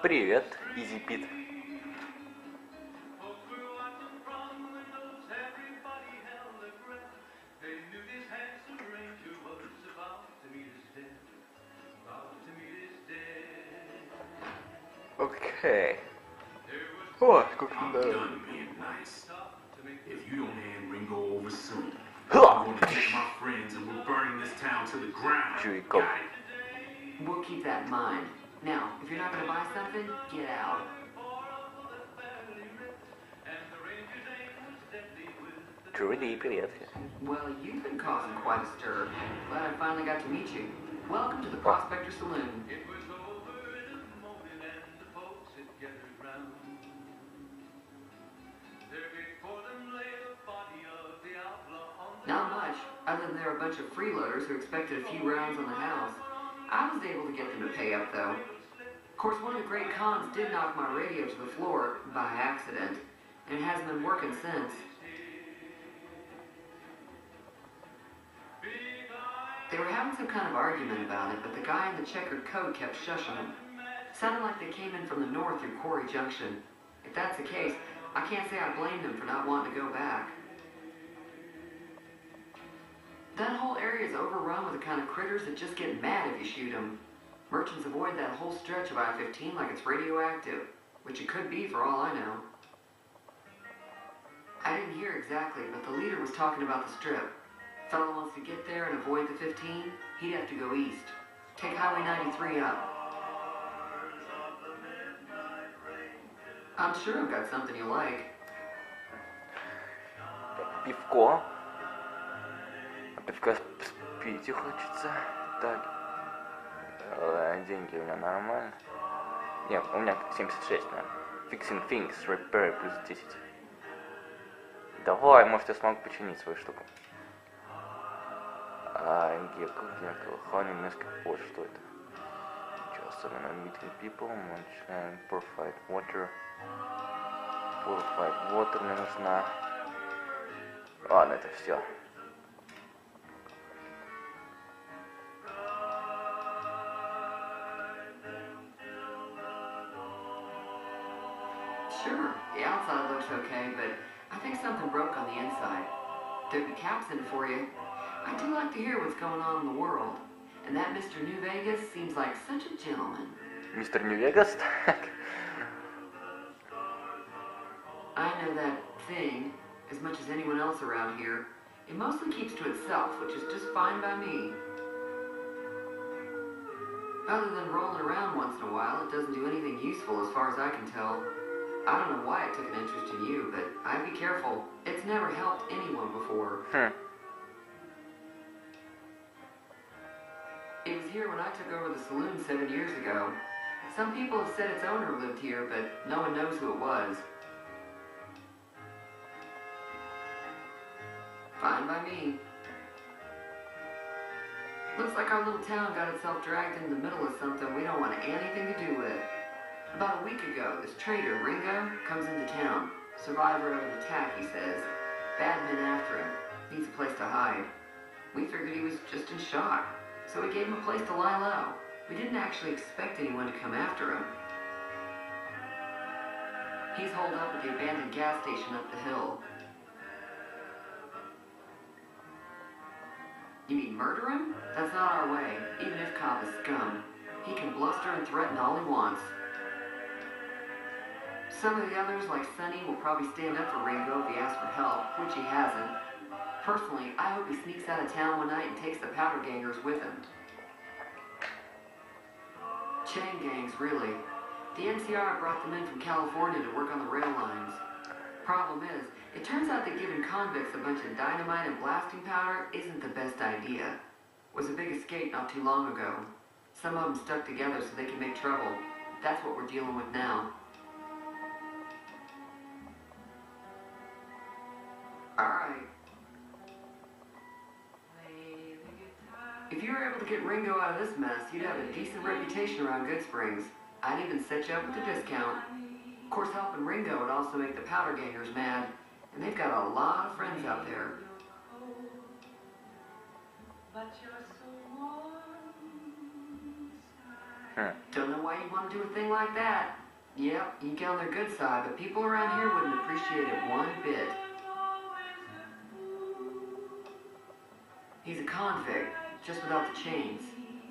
Привет, Изи Пит. Окей. О, как да. If you don't hand Ringo over soon, I'm going to get my friends and we're burning this town to the ground. Чуйков. We'll keep that in mind. Now, if you're not going to buy something, get out. Джуди, привет. Well, you've been causing quite a stir. Glad I finally got to meet you. Welcome to the Prospector Saloon. Not much, other than there are a bunch of freeloaders who expected a few rounds on the house. I was able to get them to pay up, though. Of course, one of the great cons did knock my radio to the floor by accident, and it hasn't been working since. They were having some kind of argument about it, but the guy in the checkered coat kept shushing them. Sounded like they came in from the north through Quarry Junction. If that's the case, I can't say I blame them for not wanting to go back. That whole area is overrun with the kind of critters that just get mad if you shoot them. Merchants avoid that whole stretch of I-15 like it's radioactive, which it could be for all I know. I didn't hear exactly, but the leader was talking about the strip. Fellow wants to get there and avoid the 15, he'd have to go east. Take Highway 93 up. I'm sure I've got something you like. Пивко. Пивка пить хочется. Так. Деньги у меня нормально. Нет, у меня 76, наверное. Fixing things, repair плюс 10. Давай, может я смогу починить свою штуку. Гекко, Honey, несколько позже, что это? Ничего особенного. Meeting people, moonshine, purified water. Purified water мне нужна. Ладно, это все. Sure, the outside looks okay, but I think something broke on the inside. There'd be caps in for you. I do like to hear what's going on in the world. And that Mr. New Vegas seems like such a gentleman. Mr. New Vegas? I know that thing as much as anyone else around here. It mostly keeps to itself, which is just fine by me. Other than rolling around once in a while, it doesn't do anything useful as far as I can tell. I don't know why it took an interest in you, but I'd be careful. It's never helped anyone before. It was here when I took over the saloon 7 years ago. Some people have said its owner lived here, but no one knows who it was. Fine by me. Looks like our little town got itself dragged into the middle of something we don't want anything to do with. About a week ago, this trader, Ringo, comes into town. Survivor of an attack, he says. Bad men after him. Needs a place to hide. We figured he was just in shock, so we gave him a place to lie low. We didn't actually expect anyone to come after him. He's holed up at the abandoned gas station up the hill. You mean murder him? That's not our way, even if Cobb is scum. He can bluster and threaten all he wants. Some of the others, like Sonny, will probably stand up for Ringo if he asks for help, which he hasn't. Personally, I hope he sneaks out of town one night and takes the powder gangers with him. Chain gangs, really. The NCR brought them in from California to work on the rail lines. Problem is, it turns out that giving convicts a bunch of dynamite and blasting powder isn't the best idea. It was a big escape not too long ago. Some of them stuck together so they could make trouble. That's what we're dealing with now. Alright. If you were able to get Ringo out of this mess, you'd have a decent reputation around Good Springs. I'd even set you up with a discount. Of course, helping Ringo would also make the powder gangers mad, and they've got a lot of friends out there. Don't know why you'd want to do a thing like that. Yep, you get on their good side, but people around here wouldn't appreciate it one bit. He's a convict, just without the chains.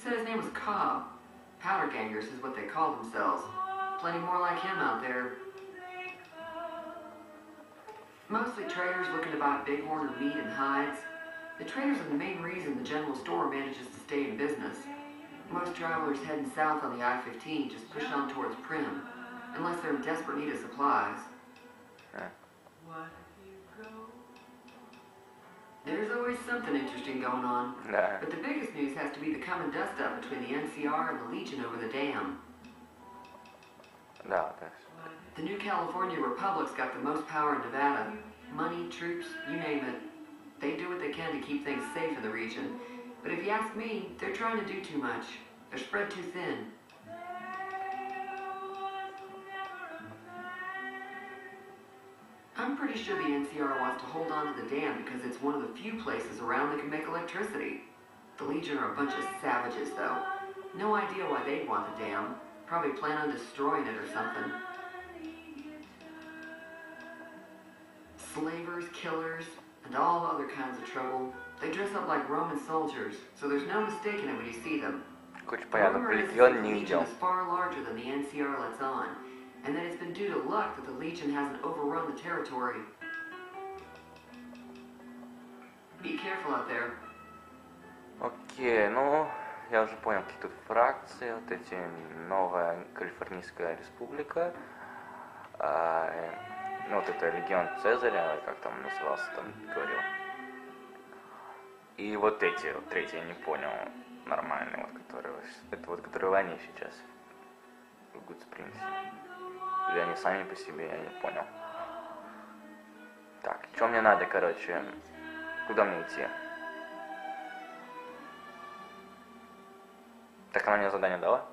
Said his name was Cobb. Powder gangers is what they call themselves. Plenty more like him out there. Mostly traders looking to buy bighorn or meat and hides. The traders are the main reason the general store manages to stay in business. Most travelers heading south on the I-15 just push on towards Prim, unless they're in desperate need of supplies. There's always something interesting going on. But the biggest news has to be the coming dust-up between the NCR and the Legion over the dam. The new California Republic's got the most power in Nevada. Money, troops, you name it. They do what they can to keep things safe in the region. But if you ask me, they're trying to do too much. They're spread too thin. I'm pretty sure the NCR wants to hold on to the dam because it's one of the few places around that can make electricity. The Legion are a bunch of savages, though. No idea why they'd want the dam. Probably plan on destroying it or something. Slavers, killers, and all other kinds of trouble. They dress up like Roman soldiers, so there's no mistaking it when you see them. Rumor is that the Legion is far larger than the NCR lets on, and that it's been due to luck that the Legion hasn't overrun the territory. Be careful out there. Окей, ну, я уже понял, какие тут фракции, вот эти, новая Калифорнийская республика, ну, вот это Легион Цезаря, как там назывался, там говорил. И вот эти, вот третий я не понял, нормальные, вот, которые, это вот, которые они сейчас в Гудспринте. Или они сами по себе, я не понял. Так, что мне надо, короче, куда мне идти? Так она мне задание дала?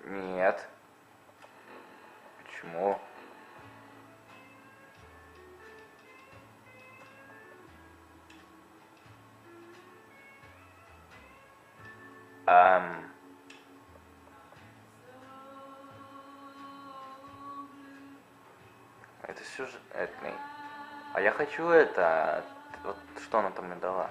Нет. Почему? Это сюжетный. А я хочу это... Вот что она там мне дала?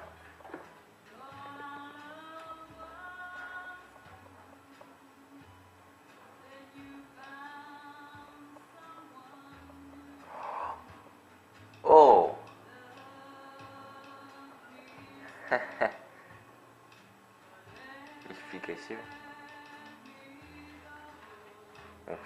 Оу! Хе-хе. Нифига себе. Упс.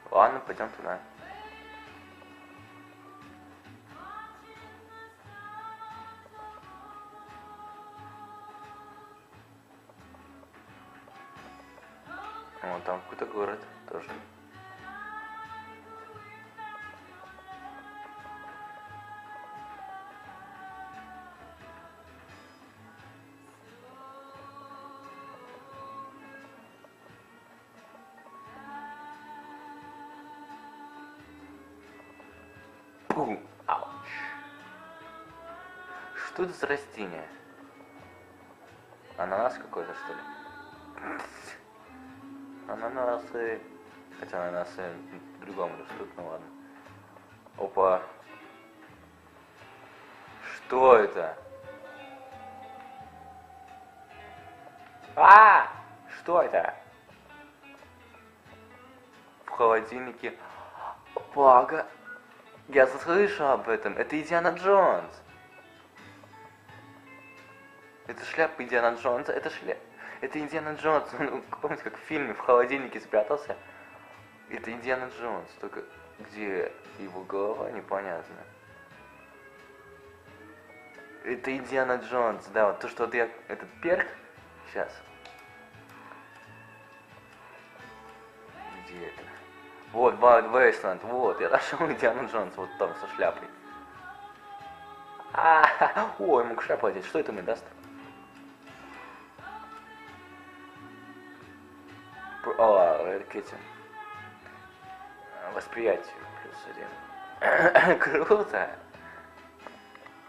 Ладно, пойдем туда. Вон там какой-то город тоже. Ауч. Что это за растение? Ананас какой-то, что ли? Ананасы. Хотя ананасы по-другому растут, ну ладно. Опа. Что это? Что это? В холодильнике. Пага. Я слышал об этом. Это Индиана Джонс. Это шляпа Индиана Джонса. Это Индиана Джонс. Ну, помните, как в фильме в холодильнике спрятался? Это Индиана Джонс. Только где его голова, непонятно. Это Индиана Джонс. Да, вот то, что вот я... Этот перк. Сейчас. Где это? Вот, Wild Wasteland, вот, я нашел Индиану Джонс, вот там со шляпой. О, ему шляпу одеть, что это мне даст? Это к этим. Восприятию +1. Круто.